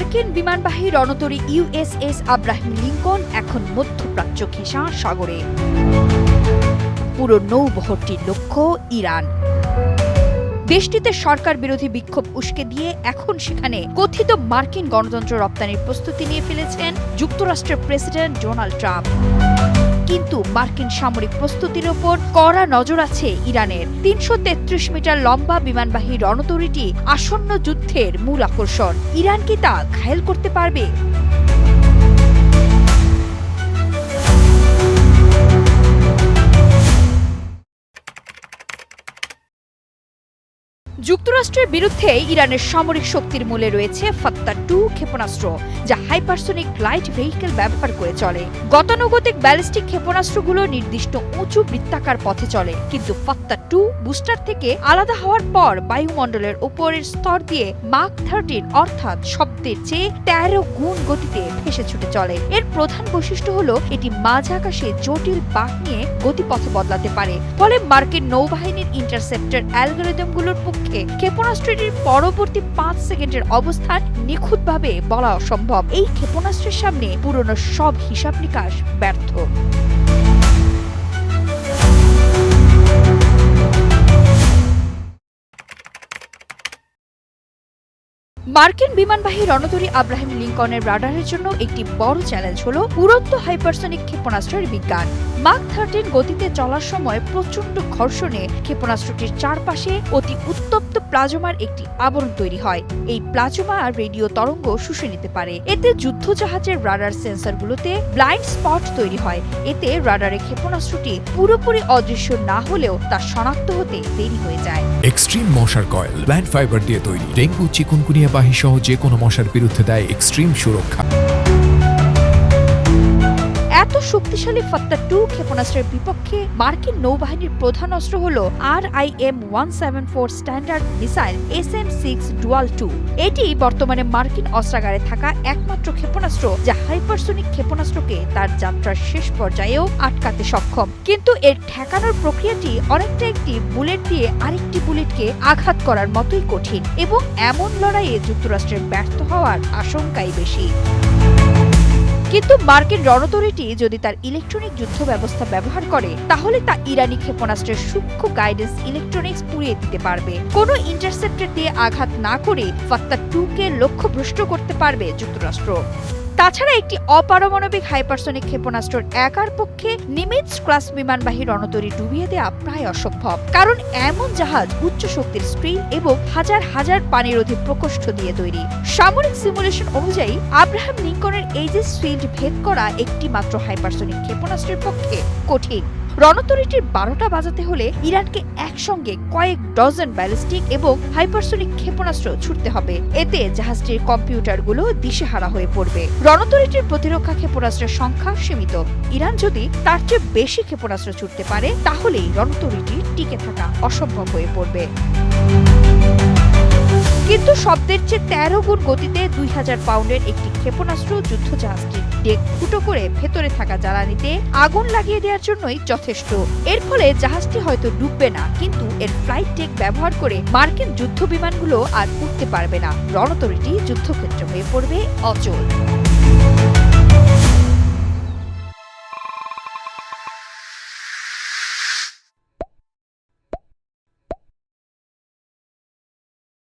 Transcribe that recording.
মার্কিন বিমানবাহী রণতরী USS Abraham Lincoln এখন মধ্যপ্রাচ্য ঘেঁষা সাগরে। পুরো নৌবহরটির লক্ষ্য ইরান। দেশটিতে সরকার বিরোধী বিক্ষোভ উস্কে দিয়ে এখন সেখানে কথিত মার্কিন গণতন্ত্র রপ্তানির প্রস্তুতি নিয়ে ফেলেছেন যুক্তরাষ্ট্রের প্রেসিডেন্ট ডোনাল্ড ট্রাম্প। কিন্তু মার্কিন সামরিক প্রস্তুতির ওপর কড়া নজর আছে ইরানের। ৩৩৩ মিটার লম্বা বিমানবাহী রণতরীটি আসন্ন যুদ্ধের মূল আকর্ষণ। ইরান কি তা ঘায়েল করতে পারবে? যুক্তরাষ্ট্রের বিরুদ্ধে ইরানের সামরিক শক্তির মূলে রয়েছে ফাত্তা-2 ক্ষেপণাস্ত্র, যা হাইপারসোনিক গ্লাইড ভেহিকেল ব্যবহার করে চলে। গতানুগতিক ব্যালিস্টিক ক্ষেপণাস্ত্রগুলো নির্দিষ্ট উঁচু বৃত্তাকার পথে চলে, কিন্তু ফাত্তা-2 বুস্টার থেকে আলাদা হওয়ার পর বায়ুমণ্ডলের উপরের স্তর দিয়ে মাক 13 অর্থাৎ শব্দের চেয়ে 13 গুণ গতিতে ভেসে ছুটে চলে। এর প্রধান বৈশিষ্ট্য হলো এটি মাঝ আকাশে জটিল বাঁক নিয়ে গতিপথ বদলাতে পারে, ফলে মার্কিন নৌবাহিনীর ইন্টারসেপ্টর অ্যালগরিদমগুলোর পক্ষে ক্ষেপণাস্ত্রটির পরবর্তী 5 সেকেন্ডের অবস্থান নিখুঁতভাবে বলা অসম্ভব। এই ক্ষেপণাস্ত্রের সামনে পুরনো সব হিসাব নিকাশ ব্যর্থ। মার্কিন বিমানবাহী রণতরী আব্রাহাম লিঙ্কনের রাডারের জন্য একটি বড় চ্যালেঞ্জ হলো উড়ন্ত হাইপারসনিক ক্ষেপণাস্ত্রের বিজ্ঞান। মাক 13 গতিতে চলার সময় প্রচণ্ড ঘর্ষণে ক্ষেপণাস্ত্রটির চারপাশে অতি উত্তপ্ত প্লাজমার একটি আবরণ তৈরি হয়। এই প্লাজমা আর রেডিও তরঙ্গ শুষে নিতে পারে। এতে যুদ্ধজাহাজের রাডার সেন্সরগুলোতে ব্লাইন্ড স্পট তৈরি হয়। এতে রাডারে ক্ষেপণাস্ত্রটি পুরোপুরি অদৃশ্য না হলেও তা শনাক্ত হতে দেরি হয়ে যায়। এক্সট্রিম মশার কয়েল প্ল্যান্ট ফাইবার দিয়ে তৈরি। ডেঙ্গু, চিকুনগুনিয়া বাহি সহ যে কোনো মশার বিরুদ্ধে দেয় এক্সট্রিম সুরক্ষা। এত শক্তিশালী ফাত্তা-2 ক্ষেপণাস্ত্রের বিপক্ষে মার্কিন নৌবাহিনীর প্রধান অস্ত্র হল RIM-174 স্ট্যান্ডার্ড মিসাইল SM-6 ডুয়াল-2। এটি বর্তমানে মার্কিন অস্ত্রাগারে থাকা একমাত্র ক্ষেপণাস্ত্র যা হাইপারসোনিক ক্ষেপণাস্ত্রকে তার যাত্রার শেষ পর্যায়েও আটকাতে সক্ষম। কিন্তু এর ঠেকানোর প্রক্রিয়াটি অনেকটা একটি বুলেট দিয়ে আরেকটি বুলেটকে আঘাত করার মতোই কঠিন, এবং এমন লড়াইয়ে যুক্তরাষ্ট্রের ব্যর্থ হওয়ার আশঙ্কাই বেশি। কিন্তু মার্কিন রণতরীটি যদি তার ইলেকট্রনিক যুদ্ধ ব্যবস্থা ব্যবহার করে, তাহলে তা ইরানি ক্ষেপণাস্ত্রের সূক্ষ্ম গাইডেন্স ইলেকট্রনিক্স পুড়িয়ে দিতে পারবে। কোনো ইন্টারসেপ্টর দিয়ে আঘাত না করে ফাত্তা-2কে লক্ষ্যভ্রষ্ট করতে পারবে যুক্তরাষ্ট্র। তাছাড়া একটি অপারমাণবিক হাইপারসনিক ক্ষেপণাস্ত্রের একার পক্ষে নিমিটজ ক্লাস বিমানবাহী রণতরী ডুবিয়ে দেওয়া প্রায় অসম্ভব, কারণ এমন জাহাজ উচ্চ শক্তির স্ক্রিন এবং হাজার হাজার পানিরোধী প্রকোষ্ঠ দিয়ে তৈরি। সামরিক সিমুলেশন অনুযায়ী আব্রাহাম লিঙ্কনের এইজেস ফিল্ড ভেদ করা একটি মাত্র হাইপারসনিক ক্ষেপণাস্ত্রের পক্ষে কঠিন। রণতরীটির 12টা বাজাতে হলে ইরানকে একসঙ্গে কয়েক ডজন ব্যালিস্টিক এবং হাইপারসনিক ক্ষেপণাস্ত্র ছুটতে হবে। এতে জাহাজটির কম্পিউটারগুলো দিশেহারা হয়ে পড়বে। রণতরীটির প্রতিরক্ষা ক্ষেপণাস্ত্রের সংখ্যা সীমিত। ইরান যদি তার চেয়ে বেশি ক্ষেপণাস্ত্র ছুটতে পারে, তাহলেই রণতরীটি টিকে থাকা অসম্ভব হয়ে পড়বে। কিন্তু শব্দের চেয়ে 13 গুণ গতিতে 2000 পাউন্ডের একটি ক্ষেপণাস্ত্র যুদ্ধজাহাজটির ডেক ফুটো করে ভেতরে থাকা জ্বালানিতে আগুন লাগিয়ে দেওয়ার জন্যই যথেষ্ট। এর ফলে জাহাজটি হয়তো ডুববে না, কিন্তু এর ফ্লাইট ডেক ব্যবহার করে মার্কিন যুদ্ধ বিমানগুলো আর উঠতে পারবে না। রণতরীটি যুদ্ধক্ষেত্র হয়ে পড়বে অচল।